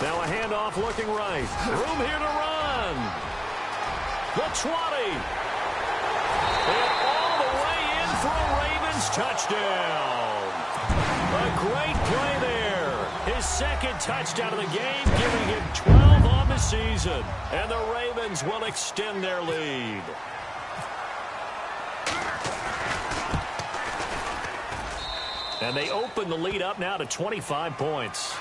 Now a handoff looking right. Room here to run. The 20. And all the way in for a Ravens touchdown. A great play there. His his second touchdown of the game, giving him 12 on the season. And the Ravens will extend their lead. And they open the lead up now to 25 points.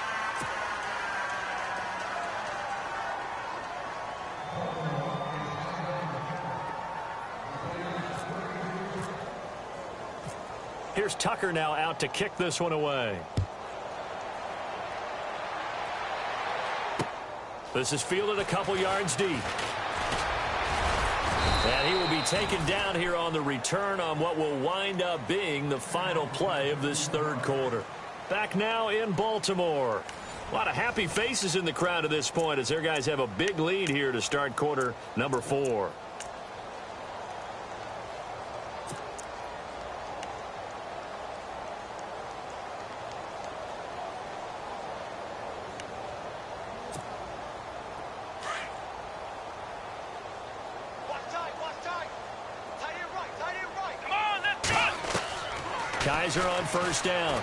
Here's Tucker now out to kick this one away. This is fielded a couple yards deep. And he will be taken down here on the return on what will wind up being the final play of this third quarter. Back now in Baltimore. A lot of happy faces in the crowd at this point as their guys have a big lead here to start quarter number 4. Kaiser on first down.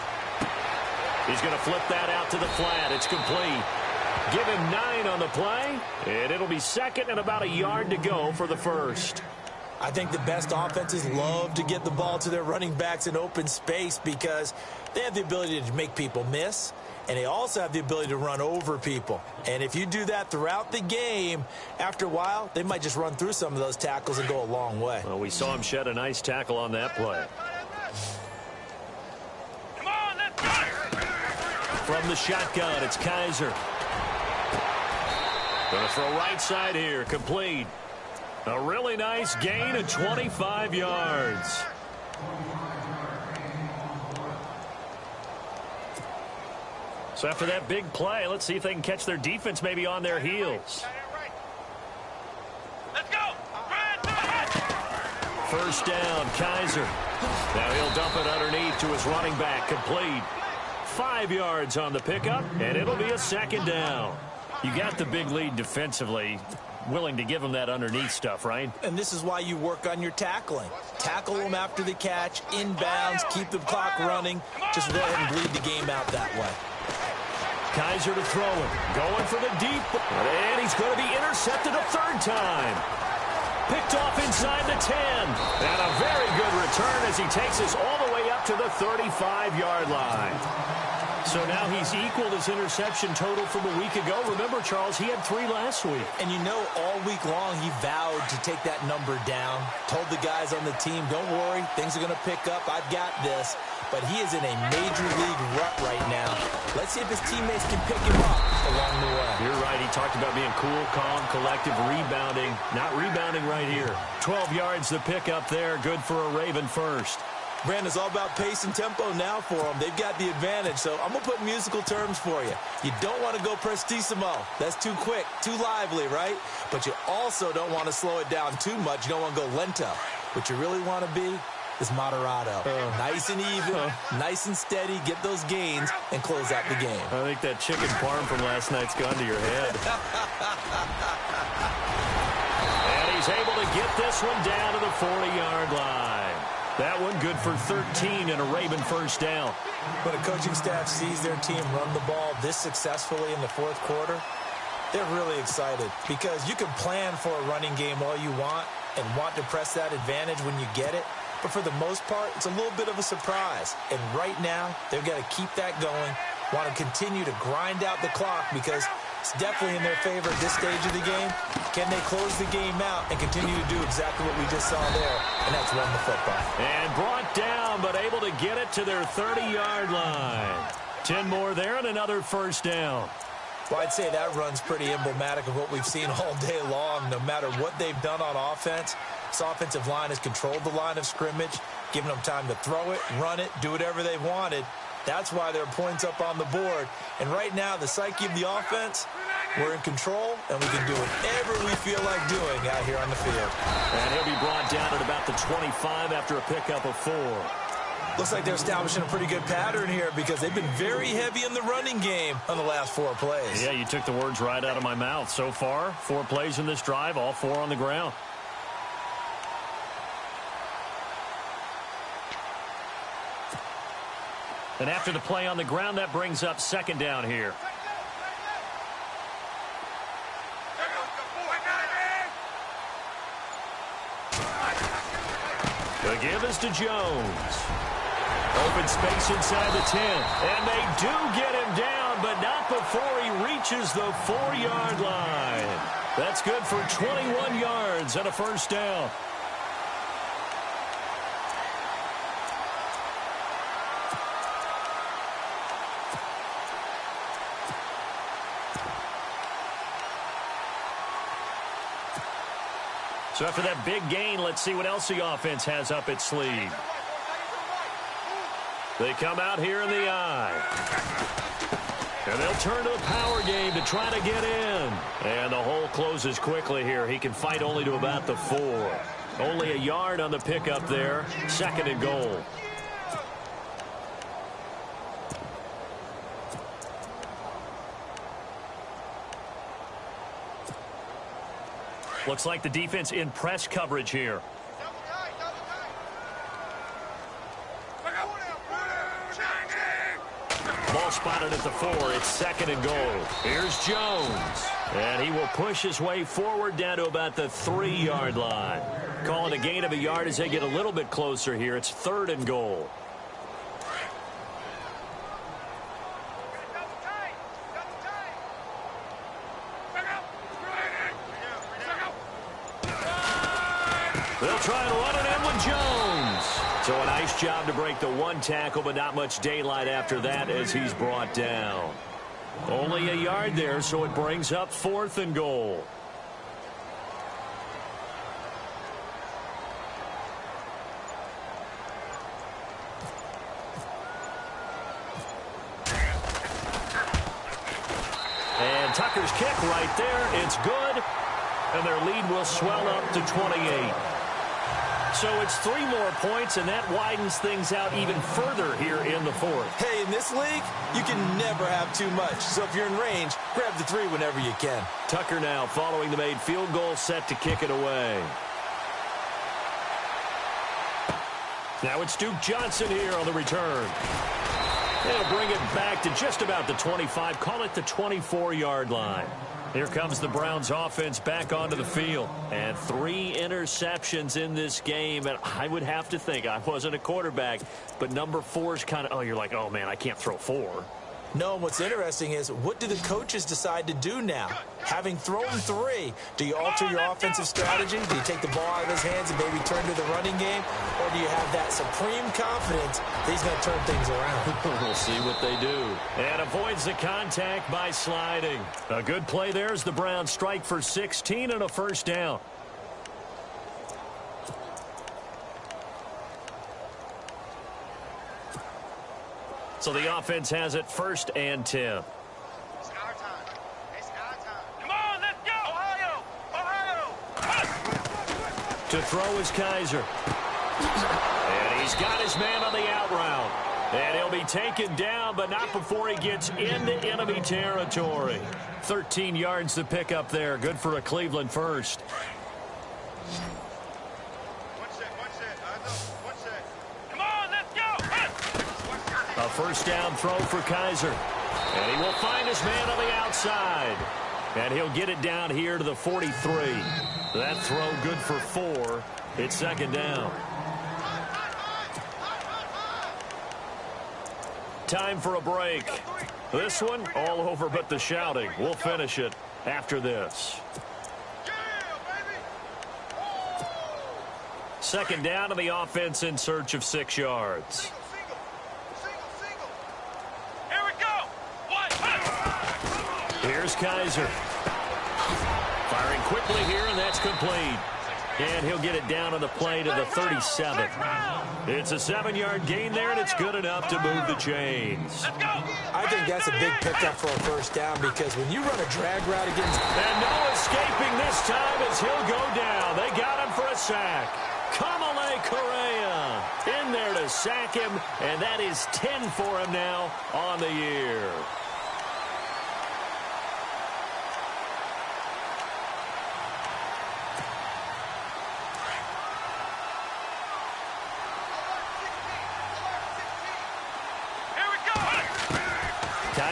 He's going to flip that out to the flat. It's complete. Give him 9 on the play, and it'll be second and about a yard to go for the first. I think the best offenses love to get the ball to their running backs in open space because they have the ability to make people miss, and they also have the ability to run over people. And if you do that throughout the game, after a while, they might just run through some of those tackles and go a long way. Well, we saw him shed a nice tackle on that play. From the shotgun, it's Kaiser. Going to throw right side here, complete. A really nice gain of 25 yards. So after that big play, let's see if they can catch their defense maybe on their heels. Let's go. First down, Kaiser. Now he'll dump it underneath to his running back, complete. 5 yards on the pickup, and it'll be a second down. You got the big lead defensively, willing to give them that underneath stuff, right? And this is why you work on your tackling. Tackle them after the catch, inbounds, keep the clock running. Just go ahead and bleed the game out that way. Kaiser to throw it. Going for the deep. And he's going to be intercepted a third time. Picked off inside the 10. And a very good return as he takes us all the way up to the 35-yard line. So now he's equaled his interception total from a week ago. Remember, Charles, he had 3 last week. And you know, all week long he vowed to take that number down. Told the guys on the team, don't worry, things are going to pick up. I've got this. But he is in a major league rut right now. Let's see if his teammates can pick him up along the way. You're right. He talked about being cool, calm, collective, rebounding. Not rebounding right here. 12 yards to pick up there. Good for a Raven first. Brandon, it's all about pace and tempo now for them. They've got the advantage, so I'm going to put musical terms for you. You don't want to go prestissimo. That's too quick, too lively, right? But you also don't want to slow it down too much. You don't want to go lento. What you really want to be is moderato. Nice and even, nice and steady, get those gains, and close out the game. I think that chicken parm from last night's gone to your head. And he's able to get this one down to the 40-yard line. That one good for 13 and a Raven first down. When a coaching staff sees their team run the ball this successfully in the fourth quarter, they're really excited because you can plan for a running game all you want and want to press that advantage when you get it. But for the most part, it's a little bit of a surprise. And right now, they've got to keep that going, want to continue to grind out the clock because it's definitely in their favor at this stage of the game. Can they close the game out and continue to do exactly what we just saw there, and that's run the football. And brought down, but able to get it to their 30-yard line. 10 more there and another first down. Well, I'd say that run's pretty emblematic of what we've seen all day long. No matter what they've done on offense, this offensive line has controlled the line of scrimmage, given them time to throw it, run it, do whatever they wanted. That's why there are points up on the board. And right now, the psyche of the offense, we're in control, and we can do whatever we feel like doing out here on the field. And he'll be brought down at about the 25 after a pickup of 4. Looks like they're establishing a pretty good pattern here because they've been very heavy in the running game on the last 4 plays. Yeah, you took the words right out of my mouth. So far, 4 plays in this drive, all 4 on the ground. And after the play on the ground, that brings up second down here. The give is to Jones. Open space inside the 10. And they do get him down, but not before he reaches the 4-yard line. That's good for 21 yards and a first down. So after that big gain, let's see what else the offense has up its sleeve. They come out here in the eye. And they'll turn to the power game to try to get in. And the hole closes quickly here. He can fight only to about the 4. Only a yard on the pickup there. Second and goal. Looks like the defense in press coverage here. Ball spotted at the 4. It's second and goal. Here's Jones. And he will push his way forward down to about the 3-yard line. Calling a gain of a yard as they get a little bit closer here. It's third and goal. They'll try and run it in with Jones. So a nice job to break the 1 tackle, but not much daylight after that as he's brought down. Only a yard there, so it brings up fourth and goal. And Tucker's kick right there. It's good. And their lead will swell up to 28. So it's 3 more points, and that widens things out even further here in the 4th. Hey, in this league, you can never have too much. So if you're in range, grab the 3 whenever you can. Tucker now following the made field goal, set to kick it away. Now it's Duke Johnson here on the return. They'll bring it back to just about the 25. Call it the 24-yard line. Here comes the Browns offense back onto the field. And 3 interceptions in this game. And I would have to think, I wasn't a quarterback, but number 4 is kind of, oh, you're like, oh, man, I can't throw 4. No, and what's interesting is, what do the coaches decide to do now? Having thrown 3, do you alter your offensive strategy? Do you take the ball out of his hands and maybe turn to the running game? Or do you have that supreme confidence that he's going to turn things around? We'll see what they do. And avoids the contact by sliding. A good play there as the Browns strike for 16 and a first down. So the offense has it first and 10. It's our time. It's our time. Come on, let's go. Ohio. Ohio. To throw is Kaiser. And he's got his man on the out route. And he'll be taken down, but not before he gets into enemy territory. 13 yards to pick up there. Good for a Cleveland first. A first down throw for Kaiser. And he will find his man on the outside. And he'll get it down here to the 43. That throw good for 4. It's second down. Time for a break. This one all over but the shouting. We'll finish it after this. Second down to the offense in search of 6 yards. Here's Kaiser. Firing quickly here, and that's complete. And he'll get it down on the play to the 37. It's a 7-yard gain there, and it's good enough to move the chains. I think that's a big pickup for a first down, because when you run a drag route against... And no escaping this time as he'll go down. They got him for a sack. Kamale Correa in there to sack him, and that is 10 for him now on the year. Here we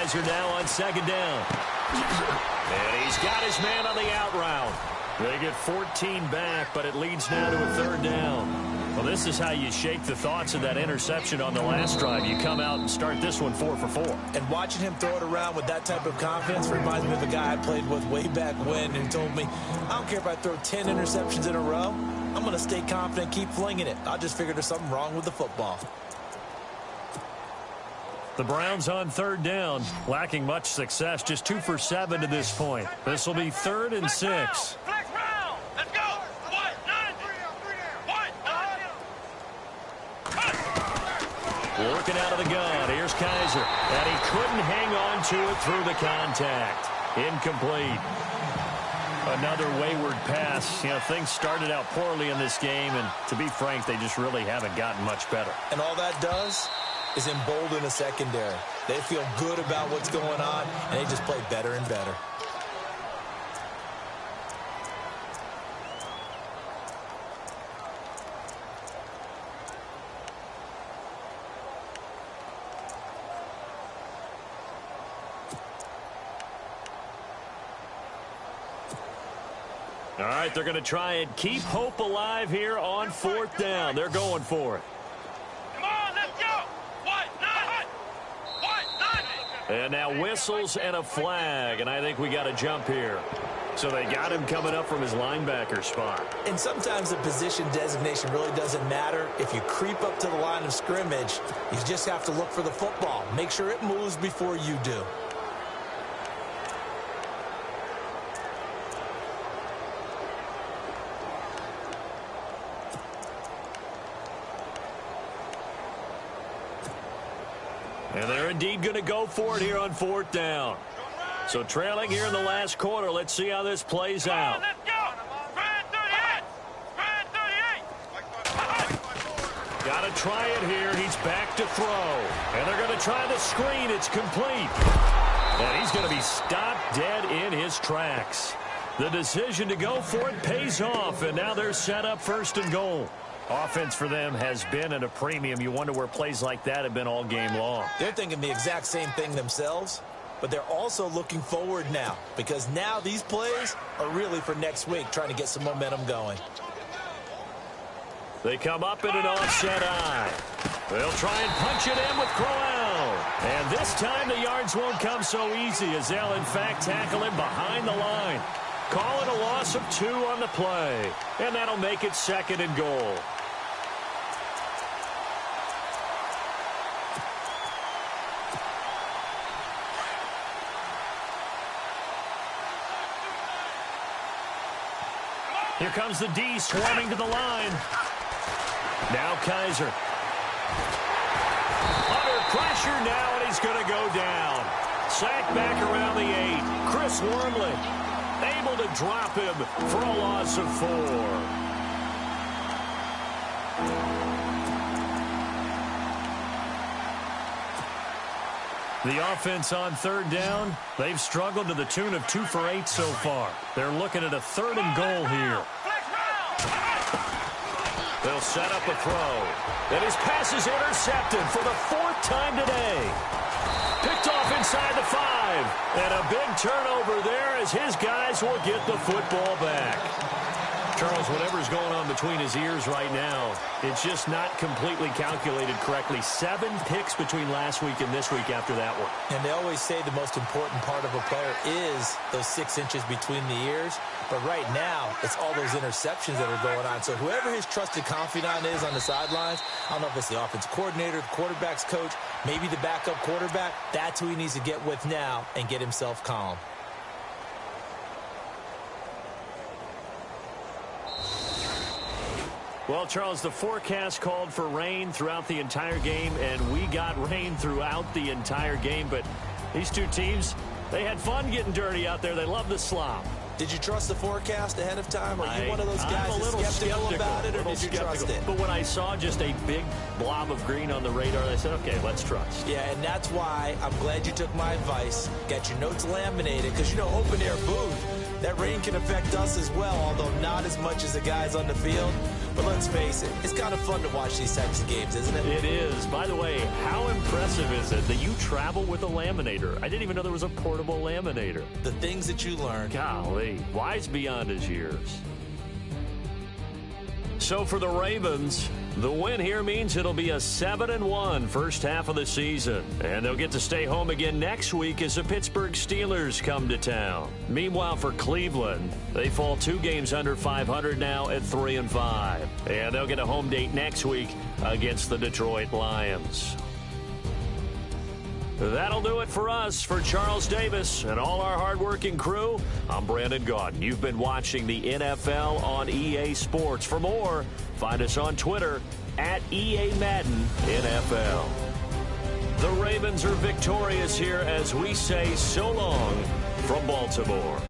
Kaiser now on second down. And he's got his man on the out route. They get 14 back, but it leads now to a third down. Well, this is how you shake the thoughts of that interception on the last drive. You come out and start this one 4 for 4. And watching him throw it around with that type of confidence reminds me of a guy I played with way back when who told me, I don't care if I throw 10 interceptions in a row. I'm going to stay confident, keep flinging it. I just figured there's something wrong with the football. The Browns on third down, lacking much success, just 2 for 7 to this point. This will be 3rd and 6. Working out of the gun. Here's Kaiser. And he couldn't hang on to it through the contact. Incomplete. Another wayward pass. You know, things started out poorly in this game, and to be frank, they just really haven't gotten much better. And all that does is embolden the secondary. They feel good about what's going on, and they just play better and better. All right, they're going to try and keep hope alive here on 4th down. They're going for it. Come on, let's go. What? And now whistles and a flag, and I think we got a jump here. So they got him coming up from his linebacker spot. And sometimes the position designation really doesn't matter. If you creep up to the line of scrimmage, you just have to look for the football. Make sure it moves before you do. And they're indeed going to go for it here on 4th down. So trailing here in the last quarter. Let's see how this plays out. Let's go. Spread 38. Got to try it here. He's back to throw. And they're going to try the screen. It's complete. And he's going to be stopped dead in his tracks. The decision to go for it pays off. And now they're set up 1st and goal. Offense for them has been at a premium. You wonder where plays like that have been all game long. They're thinking the exact same thing themselves, but they're also looking forward now because now these plays are really for next week, trying to get some momentum going. They come up in an offset eye. They'll try and punch it in with Crowell. And this time the yards won't come so easy as they'll, in fact, tackle him behind the line. Call it a loss of 2 on the play. And that'll make it 2nd and goal. Here comes the D swarming to the line. Now Kaiser. Under pressure now, and he's going to go down. Sacked back around the 8. Chris Wormley able to drop him for a loss of 4. The offense on 3rd down, they've struggled to the tune of 2 for 8 so far. They're looking at a 3rd and goal here. They'll set up a throw. And his pass is intercepted for the 4th time today. Picked off inside the 5. And a big turnover there as his guys will get the football back. Charles, whatever's going on between his ears right now, it's just not completely calculated correctly. 7 picks between last week and this week after that one. And they always say the most important part of a player is those 6 inches between the ears. But right now, it's all those interceptions that are going on. So whoever his trusted confidant is on the sidelines, I don't know if it's the offensive coordinator, the quarterback's coach, maybe the backup quarterback, that's who he needs to get with now and get himself calm. Well, Charles, the forecast called for rain throughout the entire game, and we got rain throughout the entire game. But these two teams, they had fun getting dirty out there. They love the slop. Did you trust the forecast ahead of time? Are you one of those guys that's skeptical about it, or did you trust it? But when I saw just a big blob of green on the radar, I said, okay, let's trust. Yeah, and that's why I'm glad you took my advice. Get your notes laminated, because, you know, open-air booth, that rain can affect us as well, although not as much as the guys on the field. But let's face it, it's kind of fun to watch these types of games, isn't it? It is. By the way, how impressive is it that you travel with a laminator? I didn't even know there was a portable laminator. The things that you learn. Golly, wise beyond his years. So for the Ravens, the win here means it'll be a 7-1 first half of the season. And they'll get to stay home again next week as the Pittsburgh Steelers come to town. Meanwhile, for Cleveland, they fall 2 games under 500 now at 3-5. And they'll get a home date next week against the Detroit Lions. That'll do it for us. For Charles Davis and all our hardworking crew, I'm Brandon Gaudin. You've been watching the NFL on EA Sports. For more, find us on Twitter at EA Madden NFL. The Ravens are victorious here as we say so long from Baltimore.